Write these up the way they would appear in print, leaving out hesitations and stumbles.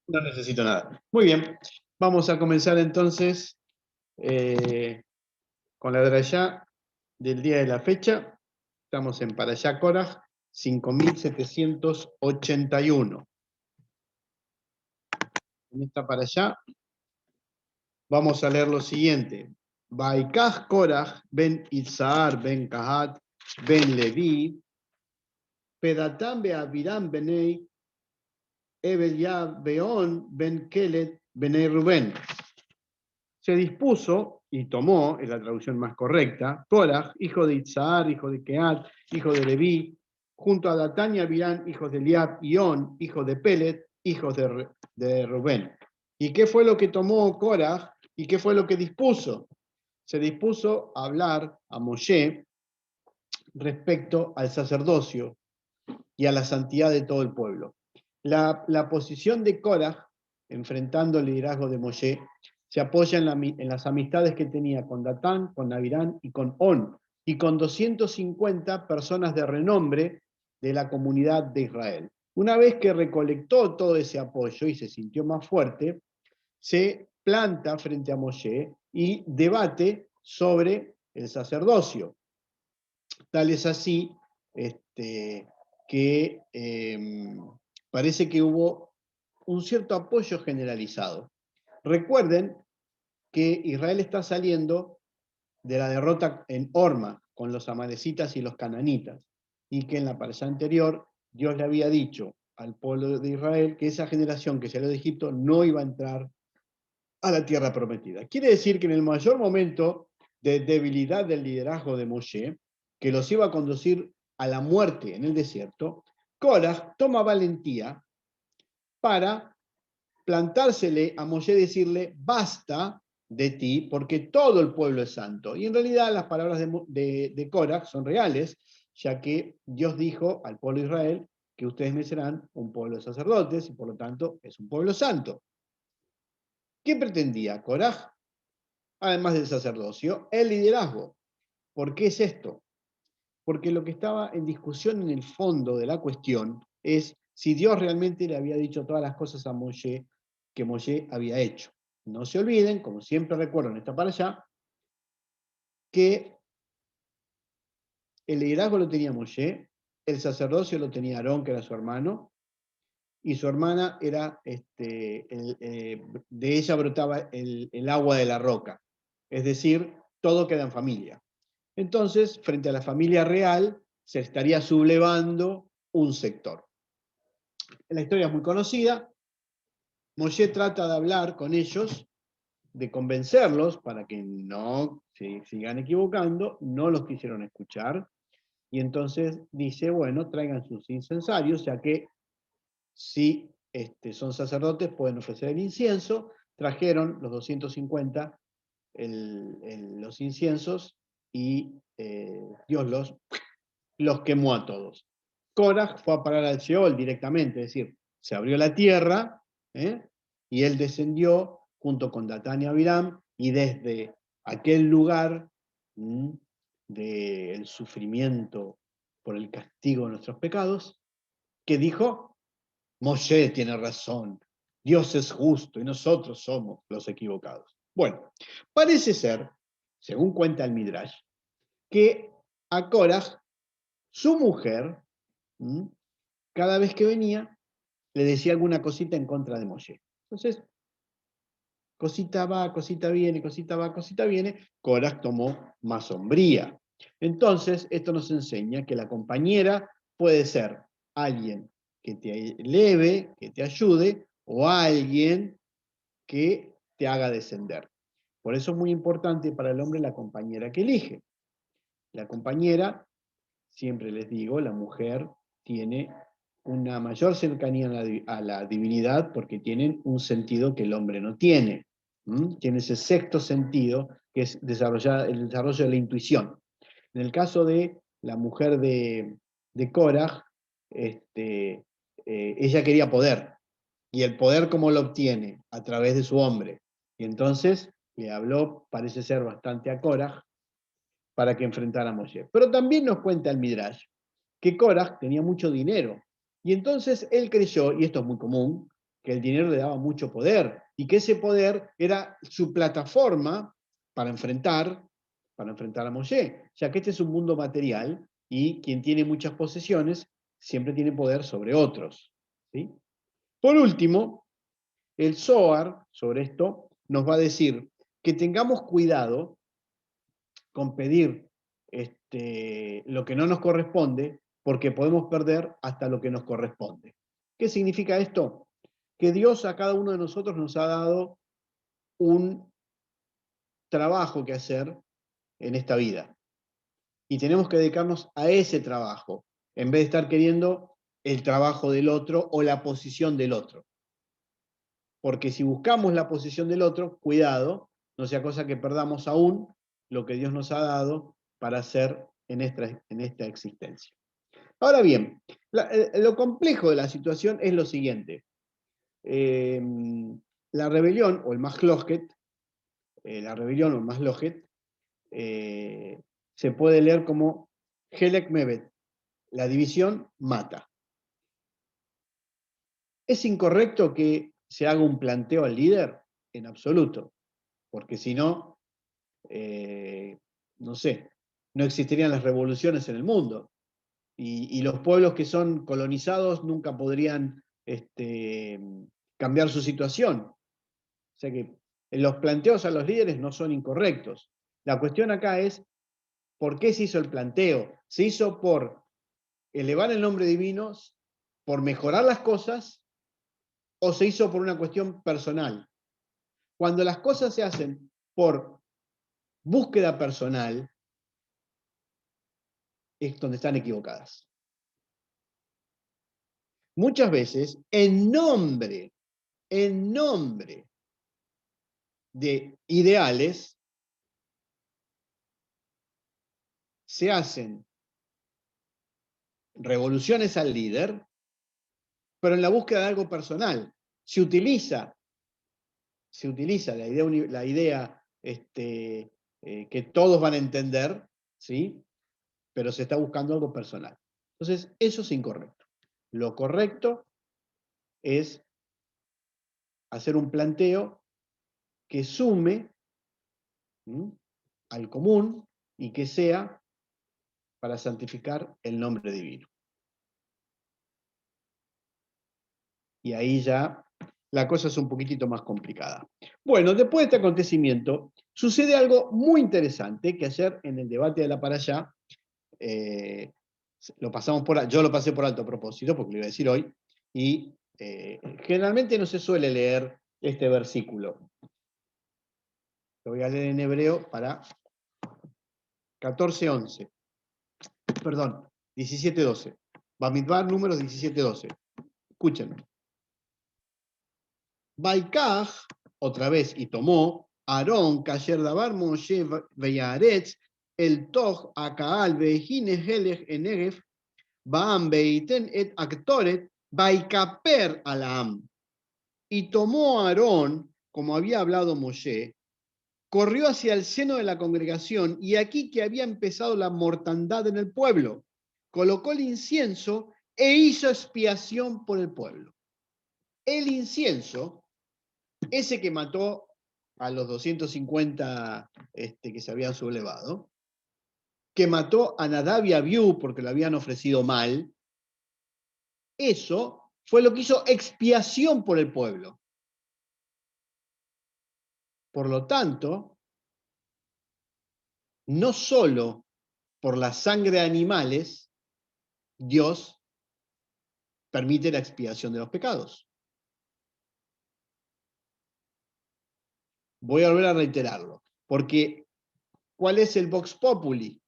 No necesito nada. Muy bien, vamos a comenzar entonces con la drayá del día de la fecha. Estamos en Parashá Koraj 5781. En esta Parashá vamos a leer lo siguiente. Vaikaj Koraj ben Itzahar ben Kahat ben Levi Pedatam be'aviram benei Ebelyab beon ben Kelet benei Rubén. Se dispuso y tomó, es la traducción más correcta, Koraj, hijo de Itzahar, hijo de Keat, hijo de Leví, junto a Datán y Abirán, hijos de Eliab, y On, hijo de Pelet, hijos de Rubén. ¿Y qué fue lo que tomó Koraj? ¿Y qué fue lo que dispuso? Se dispuso a hablar a Moshe respecto al sacerdocio y a la santidad de todo el pueblo. La posición de Koraj, enfrentando el liderazgo de Moshe, se apoya en las amistades que tenía con Datán, con Abirán y con On, y con 250 personas de renombre de la comunidad de Israel. Una vez que recolectó todo ese apoyo y se sintió más fuerte, se planta frente a Moshe y debate sobre el sacerdocio. Tal es así que parece que hubo un cierto apoyo generalizado. Recuerden que Israel está saliendo de la derrota en Orma con los amalecitas y los cananitas, y que en la parasha anterior Dios le había dicho al pueblo de Israel que esa generación que salió de Egipto no iba a entrar a la tierra prometida. Quiere decir que en el mayor momento de debilidad del liderazgo de Moshe, que los iba a conducir a la muerte en el desierto, Koraj toma valentía para plantársele a Moshe y decirle, basta de ti, porque todo el pueblo es santo. Y en realidad las palabras de Koraj son reales, ya que Dios dijo al pueblo de Israel que ustedes me serán un pueblo de sacerdotes, y por lo tanto es un pueblo santo. ¿Qué pretendía Koraj? Además del sacerdocio, el liderazgo. ¿Por qué es esto? Porque lo que estaba en discusión en el fondo de la cuestión es si Dios realmente le había dicho todas las cosas a Moshe que Moshe había hecho. No se olviden, como siempre recuerdo en esta parashá, que el liderazgo lo tenía Moshe, el sacerdocio lo tenía Aarón, que era su hermano, y su hermana era, de ella brotaba el agua de la roca. Es decir, todo queda en familia. Entonces, frente a la familia real, se estaría sublevando un sector. La historia es muy conocida. Moshe trata de hablar con ellos, de convencerlos para que no se sigan equivocando, no los quisieron escuchar, y entonces dice, bueno, traigan sus incensarios, ya que si son sacerdotes pueden ofrecer el incienso. Trajeron los 250 los inciensos y Dios los quemó a todos. Koraj fue a parar al Sheol directamente, es decir, se abrió la tierra, y él descendió junto con Datán y Abiram, y desde aquel lugar del sufrimiento por el castigo de nuestros pecados, que dijo, Moshe tiene razón, Dios es justo y nosotros somos los equivocados. Bueno, parece ser, según cuenta el Midrash, que a Koraj, su mujer, cada vez que venía, le decía alguna cosita en contra de Moshe. Entonces, cosita va, cosita viene, cosita va, cosita viene, Koraj tomó más sombría. Entonces, esto nos enseña que la compañera puede ser alguien que te eleve, que te ayude, o alguien que te haga descender. Por eso es muy importante para el hombre la compañera que elige. La compañera, siempre les digo, la mujer tiene una mayor cercanía a la divinidad porque tienen un sentido que el hombre no tiene. Tiene ese sexto sentido que es el desarrollo de la intuición. En el caso de la mujer de Koraj, ella quería poder. ¿Y el poder cómo lo obtiene? A través de su hombre. Y entonces le habló, parece ser bastante a Koraj, para que enfrentara a Moshe. Pero también nos cuenta el Midrash que Koraj tenía mucho dinero. Y entonces él creyó, y esto es muy común, que el dinero le daba mucho poder y que ese poder era su plataforma para enfrentar a Moshe, ya que este es un mundo material y quien tiene muchas posesiones siempre tiene poder sobre otros. ¿Sí? Por último, el Zohar sobre esto nos va a decir que tengamos cuidado con pedir lo que no nos corresponde, porque podemos perder hasta lo que nos corresponde. ¿Qué significa esto? Que Dios a cada uno de nosotros nos ha dado un trabajo que hacer en esta vida. Y tenemos que dedicarnos a ese trabajo, en vez de estar queriendo el trabajo del otro o la posición del otro. Porque si buscamos la posición del otro, cuidado, no sea cosa que perdamos aún lo que Dios nos ha dado para hacer en esta existencia. Ahora bien, lo complejo de la situación es lo siguiente. La rebelión, o el Mahloket, se puede leer como Helek Mebet, la división mata. ¿Es incorrecto que se haga un planteo al líder? En absoluto, porque si no, no sé, no existirían las revoluciones en el mundo. Y los pueblos que son colonizados nunca podrían cambiar su situación. O sea que los planteos a los líderes no son incorrectos. La cuestión acá es, ¿por qué se hizo el planteo? ¿Se hizo por elevar el nombre divino, por mejorar las cosas, o se hizo por una cuestión personal? Cuando las cosas se hacen por búsqueda personal, es donde están equivocadas. Muchas veces, en nombre de ideales, se hacen revoluciones al líder, pero en la búsqueda de algo personal. Se utiliza la idea que todos van a entender, ¿sí? Pero se está buscando algo personal. Entonces, eso es incorrecto. Lo correcto es hacer un planteo que sume al común y que sea para santificar el nombre divino. Y ahí ya la cosa es un poquitito más complicada. Bueno, después de este acontecimiento, sucede algo muy interesante que ayer en el debate de la Parashá, yo lo pasé por alto a propósito, porque lo iba a decir hoy, y generalmente no se suele leer este versículo. Lo voy a leer en hebreo para 14:11. Perdón, 17:12. Bamidbar número 17:12. Escúchenme. Baikaj, otra vez, y tomó Aarón, Kasher Dabar Moshe Veyaretz, el Toj, Akaal, Vejine Helech Enegef, Baam Beiten et Aktoret, Baikaper Alam. Y tomó Aarón, como había hablado Moshe, corrió hacia el seno de la congregación, y aquí que había empezado la mortandad en el pueblo, colocó el incienso e hizo expiación por el pueblo. El incienso, ese que mató a los 250 que se habían sublevado, que mató a Nadab y Abiú porque lo habían ofrecido mal, eso fue lo que hizo expiación por el pueblo. Por lo tanto, no solo por la sangre de animales, Dios permite la expiación de los pecados. Voy a volver a reiterarlo, porque ¿cuál es el vox populi?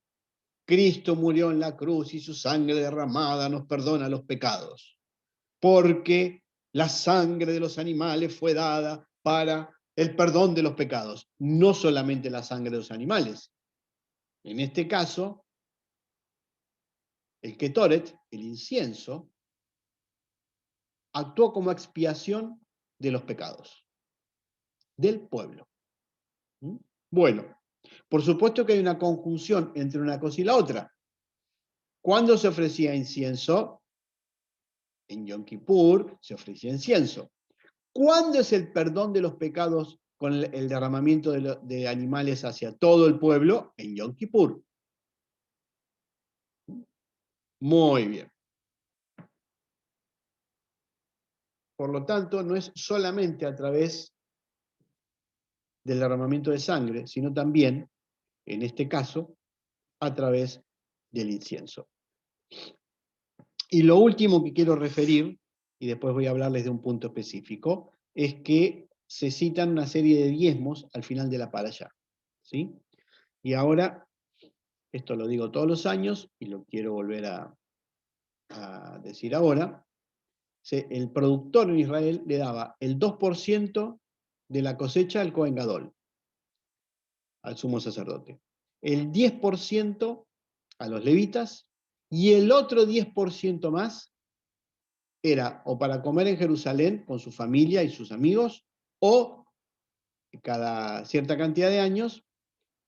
Cristo murió en la cruz y su sangre derramada nos perdona los pecados, porque la sangre de los animales fue dada para el perdón de los pecados, no solamente la sangre de los animales. En este caso, el ketoret, el incienso, actuó como expiación de los pecados del pueblo. Bueno, por supuesto que hay una conjunción entre una cosa y la otra. ¿Cuándo se ofrecía incienso? En Yom Kippur se ofrecía incienso. ¿Cuándo es el perdón de los pecados con el derramamiento de animales hacia todo el pueblo? En Yom Kippur. Muy bien. Por lo tanto, no es solamente a través del derramamiento de sangre, sino también, en este caso, a través del incienso. Y lo último que quiero referir, y después voy a hablarles de un punto específico, es que se citan una serie de diezmos al final de la parashá, ¿sí? Y ahora, esto lo digo todos los años, y lo quiero volver a decir ahora, el productor en Israel le daba el 2% de la cosecha al Cohen Gadol, al sumo sacerdote, el 10% a los levitas, y el otro 10% más era o para comer en Jerusalén con su familia y sus amigos, o cada cierta cantidad de años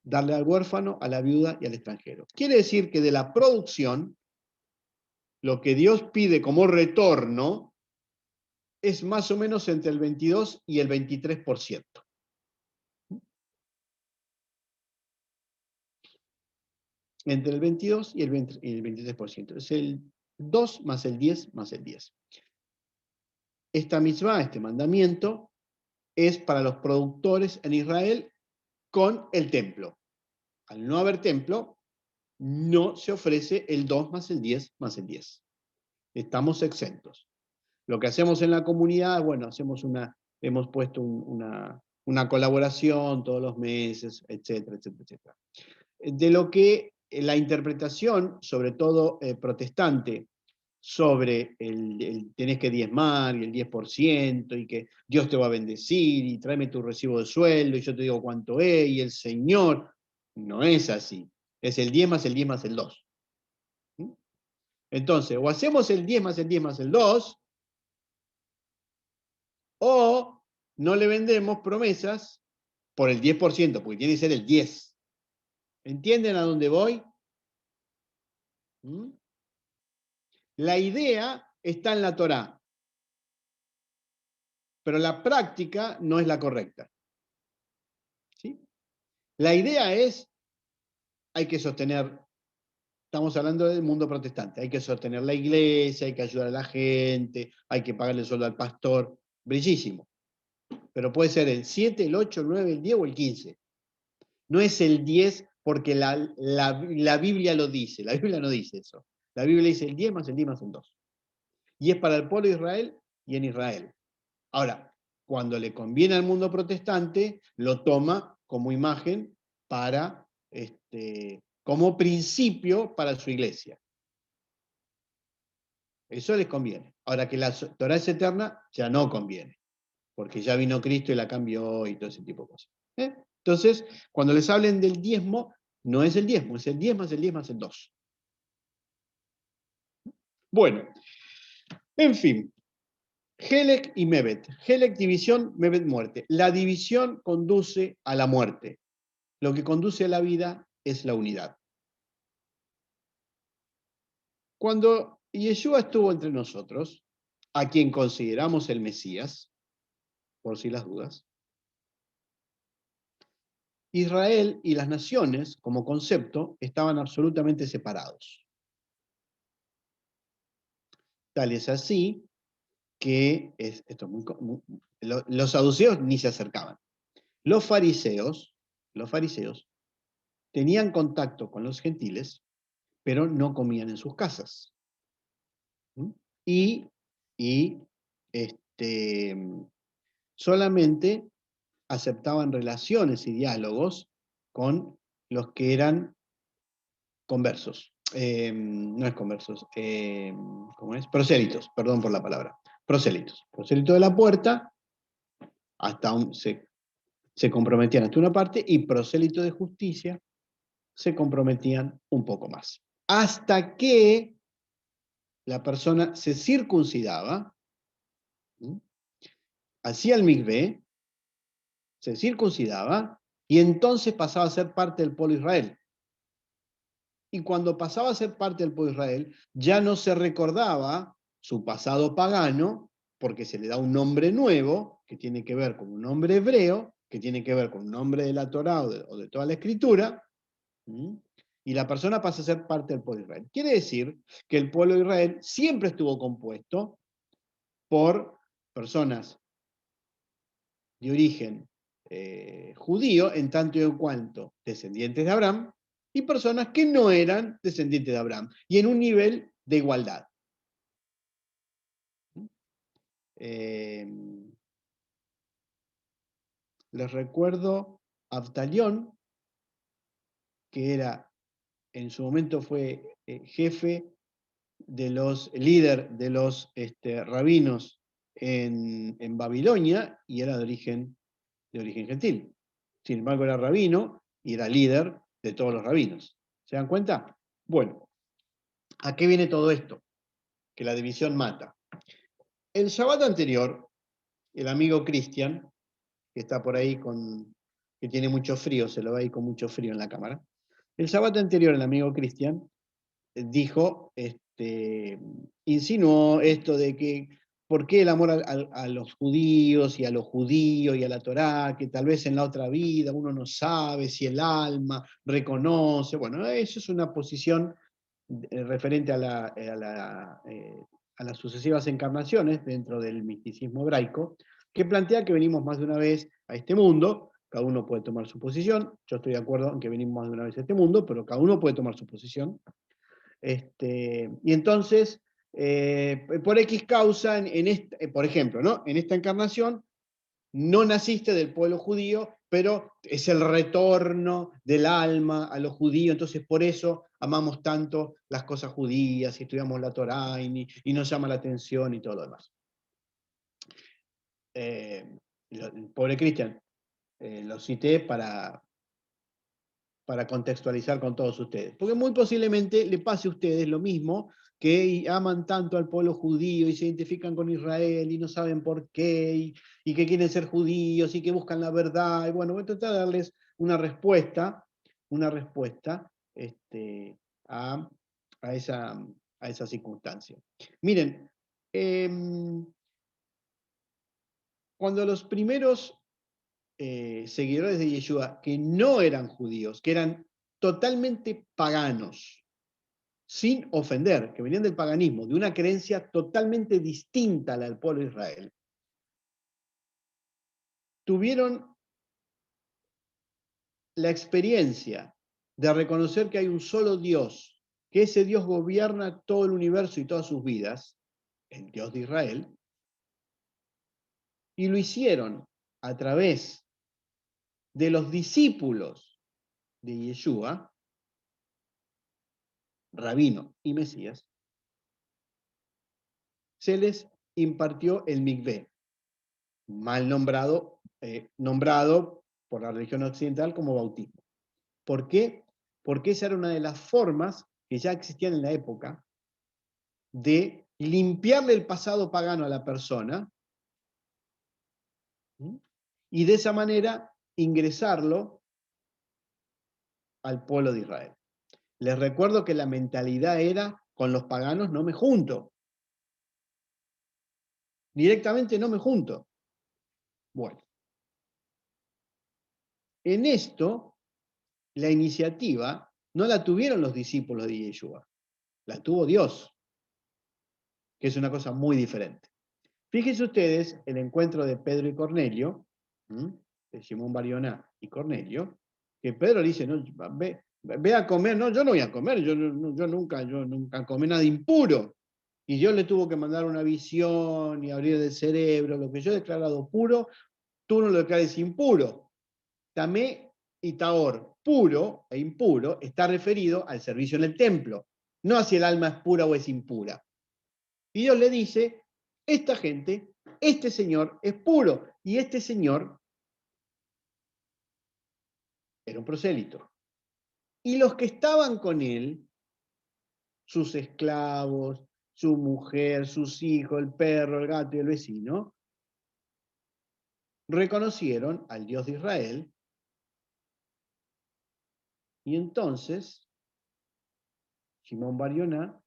darle al huérfano, a la viuda y al extranjero. Quiere decir que de la producción, lo que Dios pide como retorno es más o menos entre el 22 y el 23%. Entre el 22 y el 23%. Es el 2 más el 10 más el 10. Esta mitzvah, este mandamiento, es para los productores en Israel con el templo. Al no haber templo, no se ofrece el 2 más el 10 más el 10. Estamos exentos. Lo que hacemos en la comunidad, bueno, hemos puesto una colaboración todos los meses, etcétera, etcétera, etcétera. De lo que la interpretación, sobre todo protestante, sobre tenés que diezmar y el 10% y que Dios te va a bendecir y tráeme tu recibo de sueldo y yo te digo cuánto es y el Señor, no es así. Es el 10 más el 10 más el 2. Entonces, o hacemos el 10 más el 10 más el 2, o no le vendemos promesas por el 10%, porque tiene que ser el 10. ¿Entienden a dónde voy? ¿Mm? La idea está en la Torá, pero la práctica no es la correcta. ¿Sí? La idea es, hay que sostener, estamos hablando del mundo protestante, hay que sostener la iglesia, hay que ayudar a la gente, hay que pagarle el sueldo al pastor, bellísimo. Pero puede ser el 7, el 8, el 9, el 10 o el 15. No es el 10 porque la Biblia lo dice, la Biblia no dice eso. La Biblia dice el 10 más el 10 más el 2. Y es para el pueblo de Israel y en Israel. Ahora, cuando le conviene al mundo protestante, lo toma como imagen para, como principio para su iglesia. Eso les conviene. Ahora que la Torá es eterna, ya no conviene, porque ya vino Cristo y la cambió y todo ese tipo de cosas. Entonces, cuando les hablen del diezmo, no es el diezmo, es el 10 más el 10 más el 2. Bueno, en fin, Helek y Mebet. Helek, división, Mebet, muerte. La división conduce a la muerte. Lo que conduce a la vida es la unidad. Cuando Yeshua estuvo entre nosotros, a quien consideramos el Mesías, por si las dudas, Israel y las naciones, como concepto, estaban absolutamente separados. Tal es así que los saduceos ni se acercaban. Los fariseos tenían contacto con los gentiles, pero no comían en sus casas. Y solamente aceptaban relaciones y diálogos con los que eran conversos. No es conversos, ¿cómo es? Prosélitos, perdón por la palabra. Prosélitos. Prosélito de la puerta, se comprometían hasta una parte, y prosélito de justicia se comprometían un poco más. Hasta que la persona se circuncidaba, hacía el mikvé, se circuncidaba, y entonces pasaba a ser parte del pueblo de Israel. Y cuando pasaba a ser parte del pueblo de Israel, ya no se recordaba su pasado pagano, porque se le da un nombre nuevo, que tiene que ver con un nombre hebreo, que tiene que ver con un nombre de la Torá o de toda la Escritura, y la persona pasa a ser parte del pueblo de Israel. Quiere decir que el pueblo de Israel siempre estuvo compuesto por personas de origen judío, en tanto y en cuanto descendientes de Abraham, y personas que no eran descendientes de Abraham, y en un nivel de igualdad. Les recuerdo Abtalión, que era, en su momento fue jefe de los, líder de los rabinos en Babilonia, y era de origen gentil. Sin embargo, era rabino y era líder de todos los rabinos. ¿Se dan cuenta? Bueno, ¿a qué viene todo esto? Que la división mata. El Shabbat anterior, el amigo Cristian, que está por ahí que tiene mucho frío, se lo ve ahí con mucho frío en la cámara. El Shabbat anterior, el amigo Cristian dijo, insinuó esto de que por qué el amor a los judíos y a los judíos y a la Torá, que tal vez en la otra vida uno no sabe si el alma reconoce. Bueno, eso es una posición referente a las sucesivas encarnaciones dentro del misticismo hebraico, que plantea que venimos más de una vez a este mundo. Cada uno puede tomar su posición. Yo estoy de acuerdo en que venimos más de una vez a este mundo, pero cada uno puede tomar su posición. Y entonces, por X causa, por ejemplo, ¿no? En esta encarnación, no naciste del pueblo judío, pero es el retorno del alma a los judíos, entonces por eso amamos tanto las cosas judías y estudiamos la Torá y nos llama la atención y todo lo demás. El pobre Cristian, lo cité para contextualizar con todos ustedes. Porque muy posiblemente le pase a ustedes lo mismo, que aman tanto al pueblo judío y se identifican con Israel y no saben por qué, y que quieren ser judíos y que buscan la verdad. Y bueno, voy a tratar de darles una respuesta a, a, esa, a esa circunstancia. Miren, cuando los primeros seguidores de Yeshua que no eran judíos, que eran totalmente paganos, sin ofender, que venían del paganismo, de una creencia totalmente distinta a la del pueblo de Israel, tuvieron la experiencia de reconocer que hay un solo Dios, que ese Dios gobierna todo el universo y todas sus vidas, el Dios de Israel, y lo hicieron a través de los discípulos de Yeshua, Rabino y Mesías, se les impartió el mikvé, mal nombrado por la religión occidental como bautismo. ¿Por qué? Porque esa era una de las formas que ya existían en la época de limpiarle el pasado pagano a la persona, ¿sí? Y de esa manera ingresarlo al pueblo de Israel. Les recuerdo que la mentalidad era, con los paganos no me junto. Directamente no me junto. Bueno, en esto, la iniciativa no la tuvieron los discípulos de Yeshua, la tuvo Dios, que es una cosa muy diferente. Fíjense ustedes el encuentro de Pedro y Cornelio, de Simón Barioná y Cornelio, que Pedro le dice, no, ve a comer, no, yo no voy a comer, yo nunca comí nada impuro. Y Dios le tuvo que mandar una visión y abrir el cerebro, lo que yo he declarado puro, tú no lo declares impuro. Tamé y Taor, puro e impuro, está referido al servicio en el templo, no a si el alma es pura o es impura. Y Dios le dice, esta gente, este señor es puro, y este señor era un prosélito. Y los que estaban con él, sus esclavos, su mujer, sus hijos, el perro, el gato y el vecino, reconocieron al Dios de Israel, y entonces Simón Barioná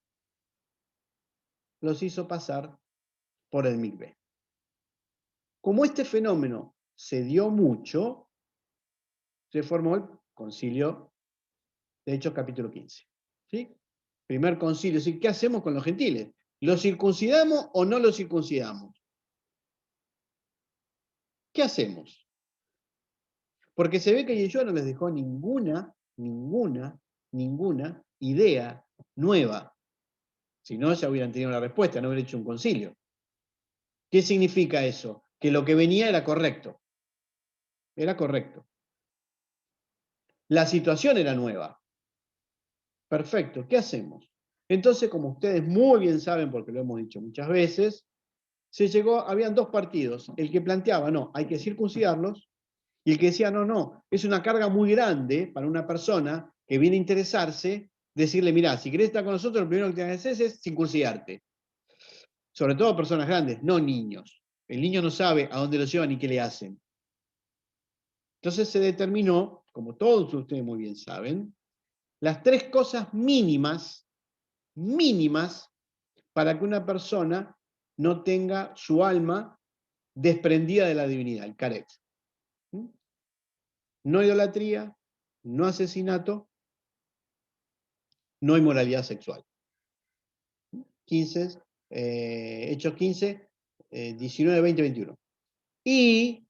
los hizo pasar por el mikvé. Como este fenómeno se dio mucho, se formó el concilio de Hechos capítulo 15. ¿Sí? Primer concilio. ¿Sí? ¿Qué hacemos con los gentiles? ¿Los circuncidamos o no los circuncidamos? ¿Qué hacemos? Porque se ve que Yeshua no les dejó ninguna idea nueva. Si no, ya hubieran tenido la respuesta, no hubieran hecho un concilio. ¿Qué significa eso? Que lo que venía era correcto. Era correcto. La situación era nueva. Perfecto, ¿qué hacemos? Entonces, como ustedes muy bien saben, porque lo hemos dicho muchas veces, habían dos partidos. El que planteaba, no, hay que circuncidarlos, y el que decía, no, no, es una carga muy grande para una persona que viene a interesarse, decirle, mirá, si querés estar con nosotros, lo primero que tienes que hacer es circuncidarte. Sobre todo personas grandes, no niños. El niño no sabe a dónde lo llevan y qué le hacen. Entonces se determinó, como todos ustedes muy bien saben, las tres cosas mínimas para que una persona no tenga su alma desprendida de la divinidad, el caret. No idolatría, no asesinato, no inmoralidad sexual. 15, Hechos 15, 19, 20, 21. Y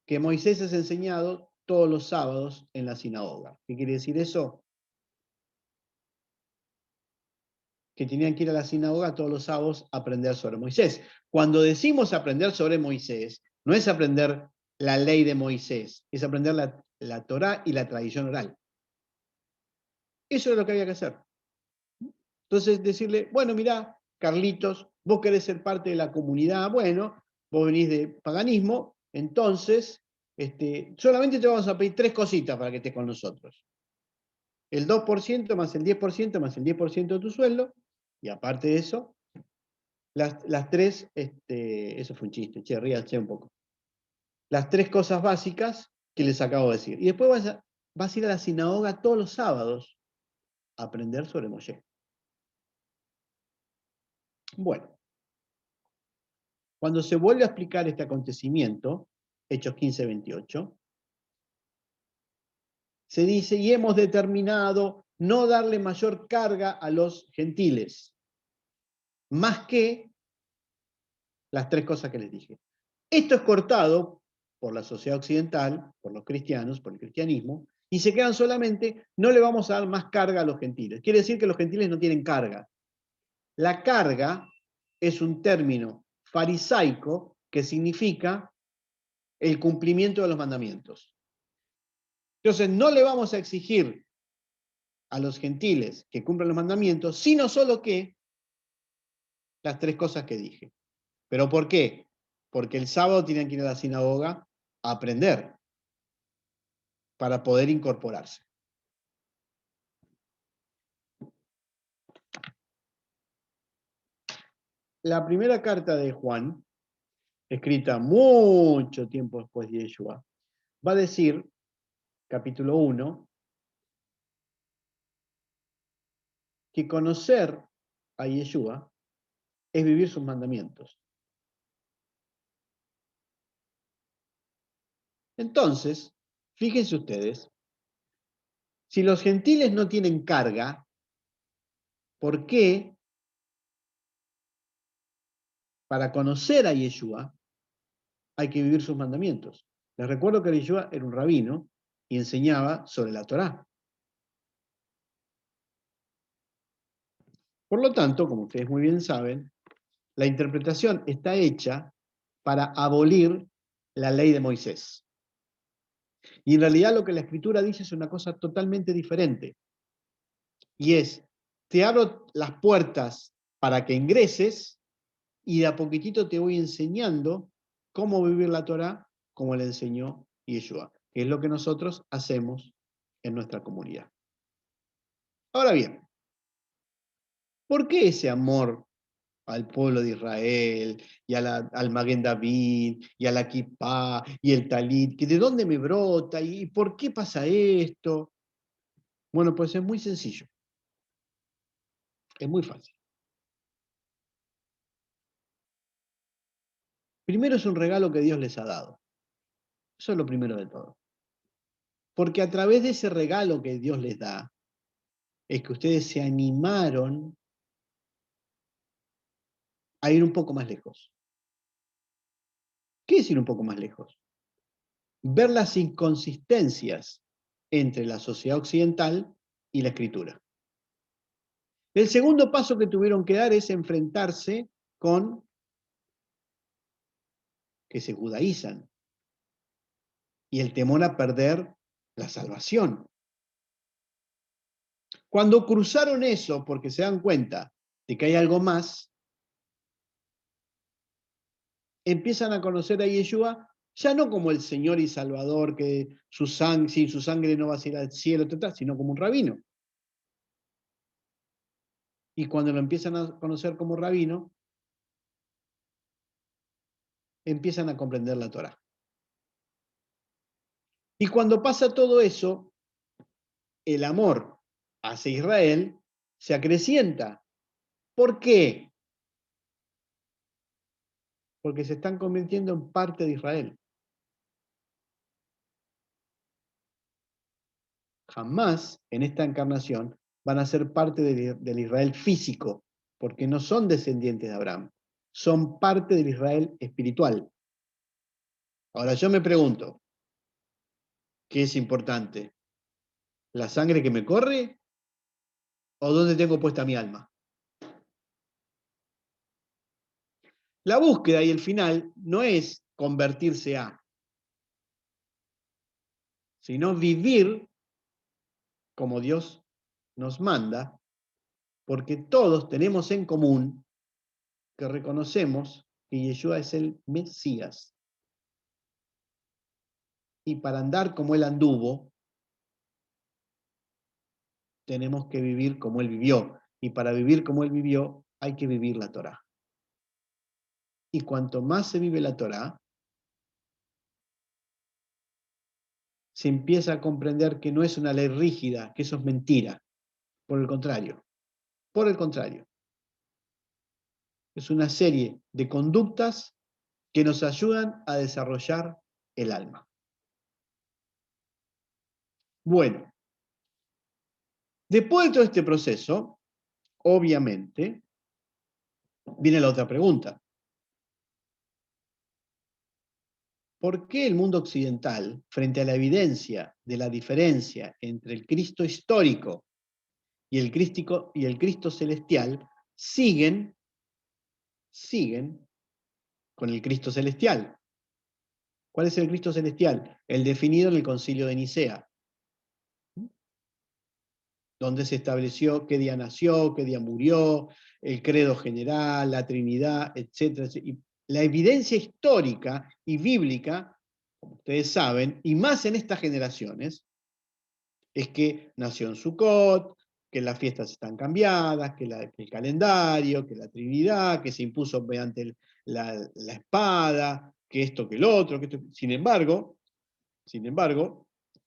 que Moisés es enseñado todos los sábados en la sinagoga. ¿Qué quiere decir eso? Que tenían que ir a la sinagoga todos los sábados a aprender sobre Moisés. Cuando decimos aprender sobre Moisés, no es aprender la ley de Moisés, es aprender la Torá y la tradición oral. Eso es lo que había que hacer. Entonces decirle, bueno, mirá, Carlitos, vos querés ser parte de la comunidad, bueno, vos venís de paganismo, entonces solamente te vamos a pedir tres cositas para que estés con nosotros. El 2% más el 10% más el 10% de tu sueldo, y aparte de eso, las tres, eso fue un chiste, che, ríanse un poco. Las tres cosas básicas que les acabo de decir. Y después vas a ir a la sinagoga todos los sábados a aprender sobre Moshe. Bueno, cuando se vuelve a explicar este acontecimiento, Hechos 15, 28, se dice, y hemos determinado no darle mayor carga a los gentiles, más que las tres cosas que les dije. Esto es cortado por la sociedad occidental, por los cristianos, por el cristianismo, y se quedan solamente, no le vamos a dar más carga a los gentiles. Quiere decir que los gentiles no tienen carga. La carga es un término farisaico que significa el cumplimiento de los mandamientos. Entonces, no le vamos a exigir a los gentiles que cumplan los mandamientos, sino solo que las tres cosas que dije. ¿Pero por qué? Porque el sábado tienen que ir a la sinagoga a aprender para poder incorporarse. La primera carta de Juan, escrita mucho tiempo después de Yeshua, va a decir, capítulo 1, que conocer a Yeshua es vivir sus mandamientos. Entonces, fíjense ustedes, si los gentiles no tienen carga, ¿por qué para conocer a Yeshua hay que vivir sus mandamientos? Les recuerdo que Yeshua era un rabino y enseñaba sobre la Torá. Por lo tanto, como ustedes muy bien saben, la interpretación está hecha para abolir la ley de Moisés. Y en realidad lo que la Escritura dice es una cosa totalmente diferente. Y es, te abro las puertas para que ingreses y de a poquitito te voy enseñando cómo vivir la Torá como le enseñó Yeshua, que es lo que nosotros hacemos en nuestra comunidad. Ahora bien, ¿por qué ese amor al pueblo de Israel, y al Maguen David, y a la Kipá, y el Talit? ¿De dónde me brota? ¿Y por qué pasa esto? Bueno, pues es muy sencillo. Es muy fácil. Primero es un regalo que Dios les ha dado. Eso es lo primero de todo. Porque a través de ese regalo que Dios les da, es que ustedes se animaron a ir un poco más lejos. ¿Qué es ir un poco más lejos? Ver las inconsistencias entre la sociedad occidental y la escritura. El segundo paso que tuvieron que dar es enfrentarse con que se judaizan y el temor a perder la salvación. Cuando cruzaron eso, porque se dan cuenta de que hay algo más, empiezan a conocer a Yeshua ya no como el Señor y Salvador, que sin su sangre no va a ir al cielo, sino como un rabino. Y cuando lo empiezan a conocer como rabino, empiezan a comprender la Torá. Y cuando pasa todo eso, el amor hacia Israel se acrecienta. ¿Por qué? Porque se están convirtiendo en parte de Israel. Jamás en esta encarnación van a ser parte del Israel físico, porque no son descendientes de Abraham, son parte del Israel espiritual. Ahora yo me pregunto, ¿qué es importante? ¿La sangre que me corre o dónde tengo puesta mi alma? La búsqueda y el final no es convertirse a, sino vivir como Dios nos manda, porque todos tenemos en común que reconocemos que Yeshua es el Mesías. Y para andar como Él anduvo, tenemos que vivir como Él vivió. Y para vivir como Él vivió, hay que vivir la Torá. Y cuanto más se vive la Torá, se empieza a comprender que no es una ley rígida, que eso es mentira. Por el contrario. Por el contrario. Es una serie de conductas que nos ayudan a desarrollar el alma. Bueno, después de todo este proceso, obviamente, viene la otra pregunta. ¿Por qué el mundo occidental, frente a la evidencia de la diferencia entre el Cristo histórico y el Cristo celestial, siguen con el Cristo celestial? ¿Cuál es el Cristo celestial? El definido en el Concilio de Nicea, donde se estableció qué día nació, qué día murió, el credo general, la Trinidad, etc. Y la evidencia histórica y bíblica, como ustedes saben, y más en estas generaciones, es que nació en Sucot, que las fiestas están cambiadas, que el calendario, que la Trinidad, que se impuso mediante la espada, que esto, que el otro. Sin embargo,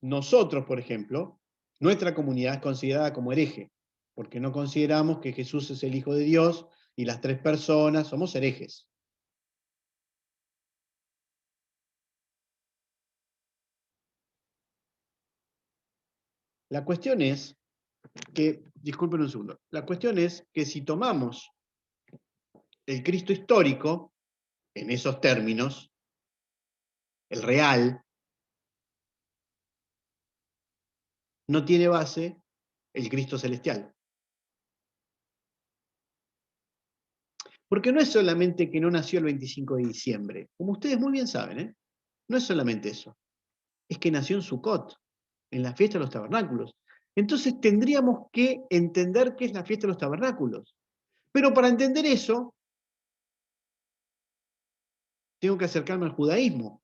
nosotros, por ejemplo, nuestra comunidad es considerada como hereje, porque no consideramos que Jesús es el Hijo de Dios y las tres personas somos herejes. La cuestión es que, disculpen un segundo, la cuestión es que si tomamos el Cristo histórico, en esos términos, el real, no tiene base el Cristo celestial. Porque no es solamente que no nació el 25 de diciembre, como ustedes muy bien saben, ¿eh? No es solamente eso, es que nació en Sucot, en la fiesta de los tabernáculos. Entonces tendríamos que entender qué es la fiesta de los tabernáculos. Pero para entender eso, tengo que acercarme al judaísmo.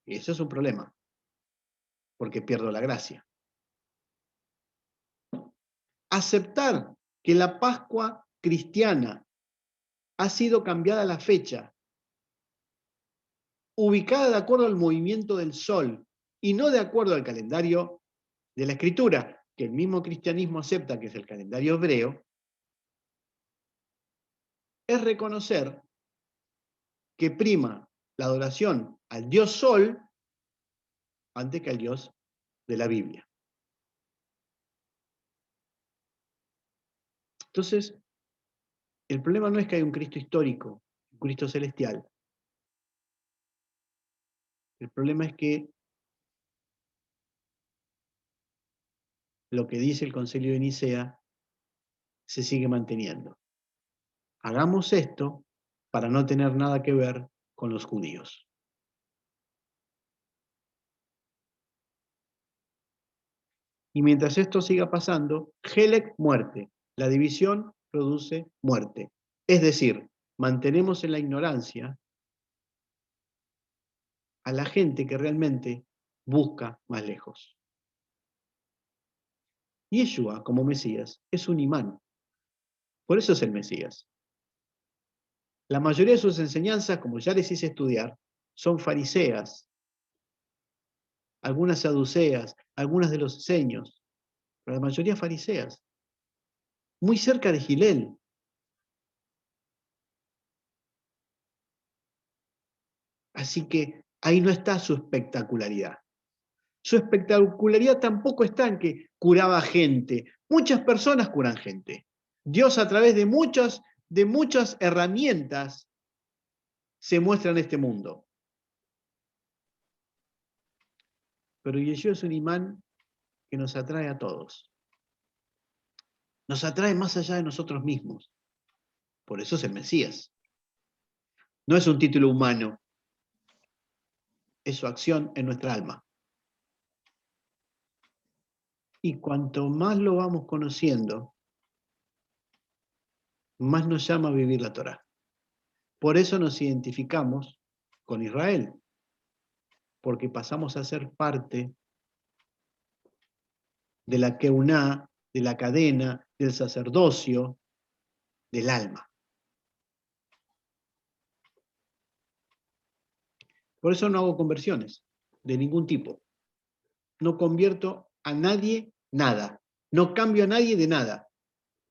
Y eso es un problema, porque pierdo la gracia. Aceptar que la Pascua cristiana ha sido cambiada la fecha, ubicada de acuerdo al movimiento del sol y no de acuerdo al calendario de la Escritura, que el mismo cristianismo acepta que es el calendario hebreo, es reconocer que prima la adoración al Dios Sol antes que al Dios de la Biblia. Entonces, el problema no es que hay un Cristo histórico, un Cristo celestial. El problema es que lo que dice el Concilio de Nicea se sigue manteniendo. Hagamos esto para no tener nada que ver con los judíos. Y mientras esto siga pasando, Helek, muerte. La división produce muerte. Es decir, mantenemos en la ignorancia a la gente que realmente busca más lejos. Yeshua, como Mesías, es un imán. Por eso es el Mesías. La mayoría de sus enseñanzas, como ya les hice estudiar, son fariseas, algunas saduceas, algunas de los esenios, pero la mayoría fariseas. Muy cerca de Gilel. Así que ahí no está su espectacularidad. Su espectacularidad tampoco está en que curaba gente. Muchas personas curan gente. Dios a través de muchas herramientas se muestra en este mundo. Pero Yeshua es un imán que nos atrae a todos. Nos atrae más allá de nosotros mismos. Por eso es el Mesías. No es un título humano, es su acción en nuestra alma. Y cuanto más lo vamos conociendo, más nos llama a vivir la Torá. Por eso nos identificamos con Israel, porque pasamos a ser parte de la keuná, de la cadena, del sacerdocio, del alma. Por eso no hago conversiones de ningún tipo. No convierto a nadie nada. No cambio a nadie de nada.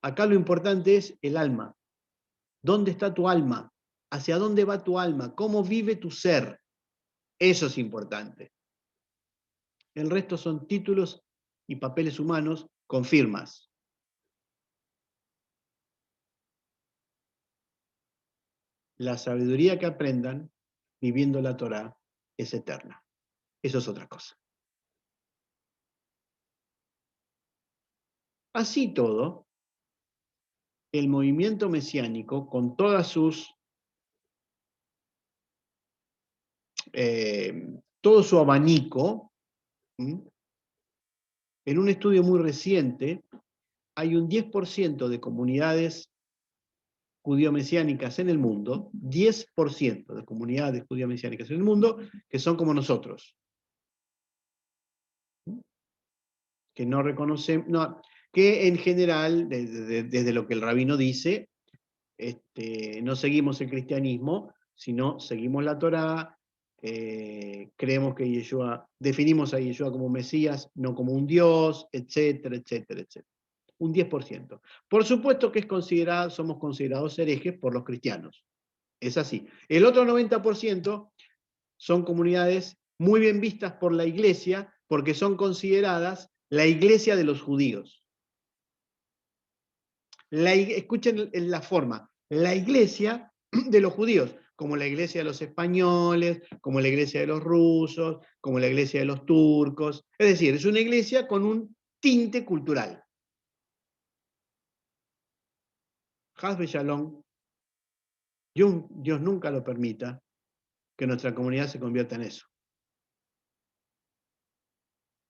Acá lo importante es el alma. ¿Dónde está tu alma? ¿Hacia dónde va tu alma? ¿Cómo vive tu ser? Eso es importante. El resto son títulos y papeles humanos con firmas. La sabiduría que aprendan viviendo la Torá es eterna. Eso es otra cosa. Así todo, el movimiento mesiánico, con todas sus todo su abanico, en un estudio muy reciente, hay un 10% de comunidades judío-mesiánicas en el mundo, 10% de comunidades judío-mesiánicas en el mundo, que son como nosotros. Que no reconocen, no, que en general, desde lo que el rabino dice, no seguimos el cristianismo, sino seguimos la Torá, creemos que Yeshua, definimos a Yeshua como Mesías, no como un Dios, etcétera, etcétera, etcétera. Un 10%. Por supuesto que somos considerados herejes por los cristianos. Es así. El otro 90% son comunidades muy bien vistas por la iglesia porque son consideradas la iglesia de los judíos. Escuchen la forma, la iglesia de los judíos, como la iglesia de los españoles, como la iglesia de los rusos, como la iglesia de los turcos. Es decir, es una iglesia con un tinte cultural. Hasbe Shalom, Dios nunca lo permita que nuestra comunidad se convierta en eso.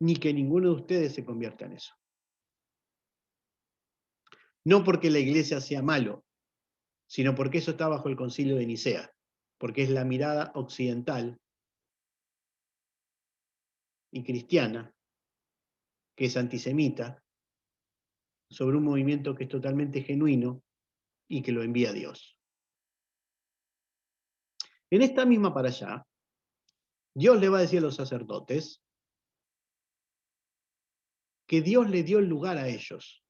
Ni que ninguno de ustedes se convierta en eso. No porque la iglesia sea malo, sino porque eso está bajo el Concilio de Nicea, porque es la mirada occidental y cristiana, que es antisemita, sobre un movimiento que es totalmente genuino y que lo envía Dios. En esta misma para allá, Dios le va a decir a los sacerdotes que Dios le dio el lugar a ellos.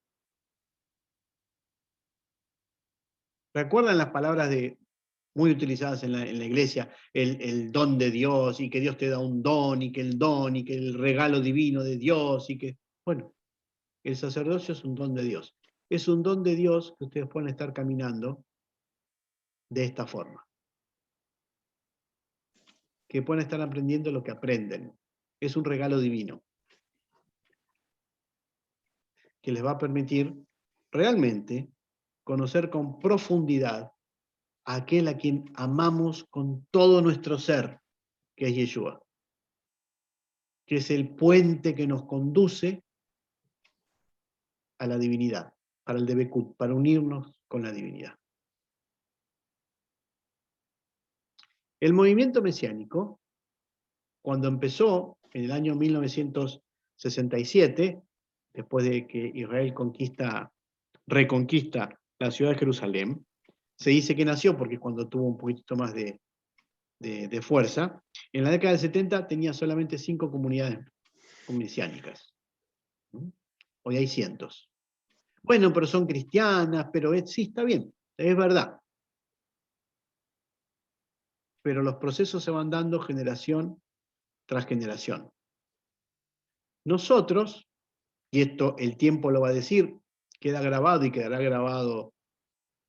¿Recuerdan las palabras de muy utilizadas en la iglesia, el don de Dios, y que Dios te da un don, y que el don, y que el regalo divino de Dios, y que, bueno, el sacerdocio es un don de Dios. Es un don de Dios que ustedes pueden estar caminando de esta forma. Que pueden estar aprendiendo lo que aprenden. Es un regalo divino que les va a permitir realmente conocer con profundidad a aquel a quien amamos con todo nuestro ser, que es Yeshua, que es el puente que nos conduce a la divinidad, para el Debekut, para unirnos con la divinidad. El movimiento mesiánico, cuando empezó en el año 1967, después de que Israel reconquista la ciudad de Jerusalén, se dice que nació porque es cuando tuvo un poquito más de fuerza. En la década del 70 tenía solamente 5 comunidades mesiánicas. Hoy hay cientos. Bueno, pero son cristianas, pero sí, está bien, es verdad. Pero los procesos se van dando generación tras generación. Nosotros, y esto el tiempo lo va a decir, queda grabado y quedará grabado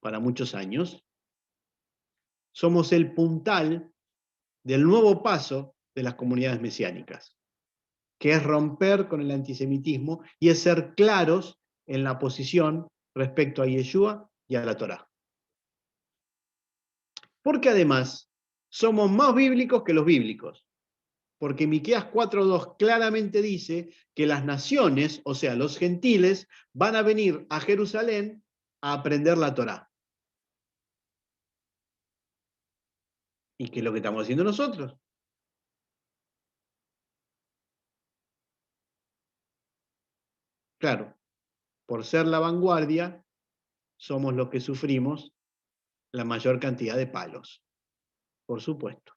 para muchos años, somos el puntal del nuevo paso de las comunidades mesiánicas, que es romper con el antisemitismo y es ser claros en la posición respecto a Yeshua y a la Torá. Porque además somos más bíblicos que los bíblicos. Porque Miqueas 4:2 claramente dice que las naciones, o sea, los gentiles, van a venir a Jerusalén a aprender la Torá. ¿Y qué es lo que estamos haciendo nosotros? Claro, por ser la vanguardia, somos los que sufrimos la mayor cantidad de palos, por supuesto.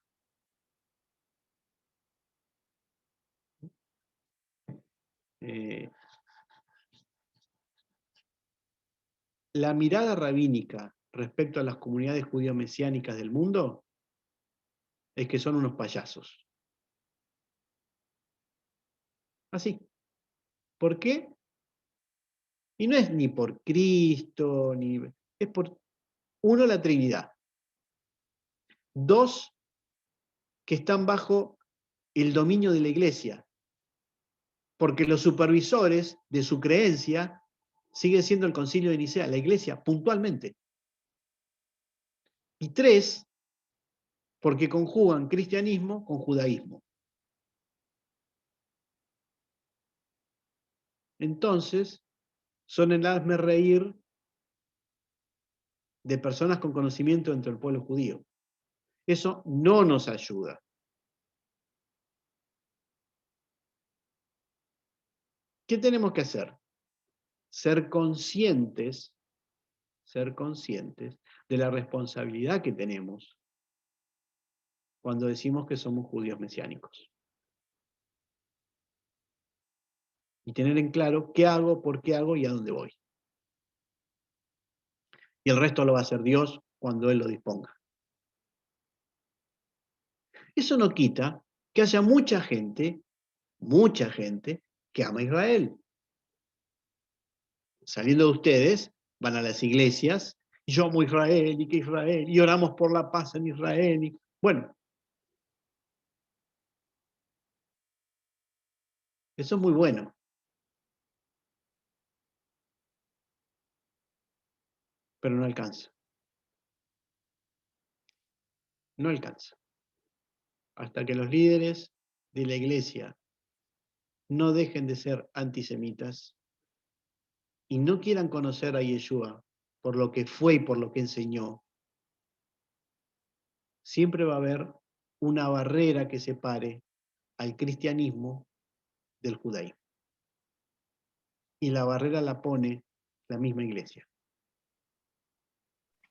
La mirada rabínica respecto a las comunidades judío mesiánicas del mundo es que son unos payasos. Así. ¿Por qué? Y no es ni por Cristo, es por, uno, la Trinidad. Dos, que están bajo el dominio de la Iglesia, porque los supervisores de su creencia siguen siendo el Concilio de Nicea, la Iglesia, puntualmente. Y tres, porque conjugan cristianismo con judaísmo. Entonces, son el hazme reír de personas con conocimiento entre el pueblo judío. Eso no nos ayuda. ¿Qué tenemos que hacer? Ser conscientes de la responsabilidad que tenemos cuando decimos que somos judíos mesiánicos. Y tener en claro qué hago, por qué hago y a dónde voy. Y el resto lo va a hacer Dios cuando Él lo disponga. Eso no quita que haya mucha gente que ama a Israel. Saliendo de ustedes, van a las iglesias, yo amo a Israel y que Israel, y oramos por la paz en Israel. Bueno, eso es muy bueno. Pero no alcanza. No alcanza. Hasta que los líderes de la iglesia no dejen de ser antisemitas y no quieran conocer a Yeshua por lo que fue y por lo que enseñó, siempre va a haber una barrera que separe al cristianismo del judaísmo. Y la barrera la pone la misma iglesia.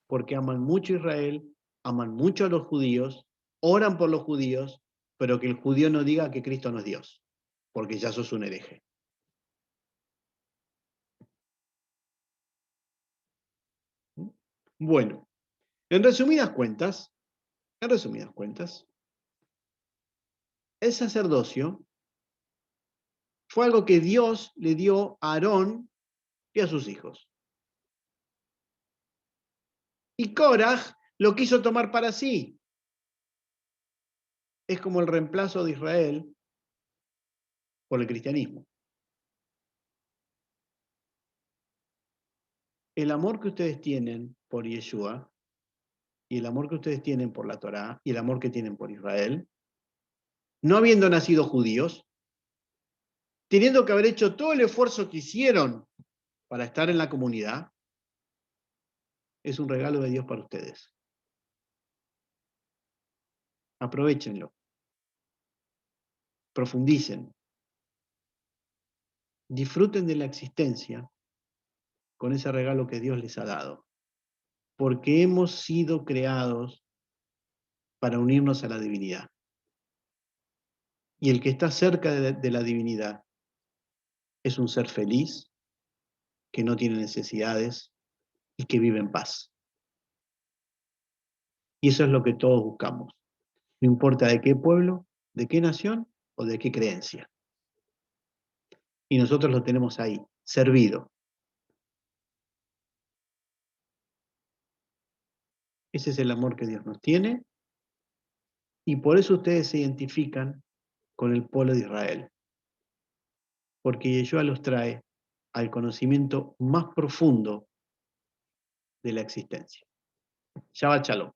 Porque aman mucho a Israel, aman mucho a los judíos, oran por los judíos, pero que el judío no diga que Cristo no es Dios, porque ya sos un hereje. Bueno, En resumidas cuentas, el sacerdocio fue algo que Dios le dio a Aarón y a sus hijos. Y Koraj lo quiso tomar para sí. Es como el reemplazo de Israel por el cristianismo. El amor que ustedes tienen por Yeshua y el amor que ustedes tienen por la Torá y el amor que tienen por Israel, no habiendo nacido judíos, teniendo que haber hecho todo el esfuerzo que hicieron para estar en la comunidad, es un regalo de Dios para ustedes. Aprovechenlo. Profundicen. Disfruten de la existencia con ese regalo que Dios les ha dado. Porque hemos sido creados para unirnos a la divinidad. Y el que está cerca de la divinidad es un ser feliz, que no tiene necesidades y que vive en paz. Y eso es lo que todos buscamos. No importa de qué pueblo, de qué nación o de qué creencia. Y nosotros lo tenemos ahí, servido. Ese es el amor que Dios nos tiene y por eso ustedes se identifican con el pueblo de Israel. Porque Yeshua los trae al conocimiento más profundo de la existencia. Shabbat Shalom.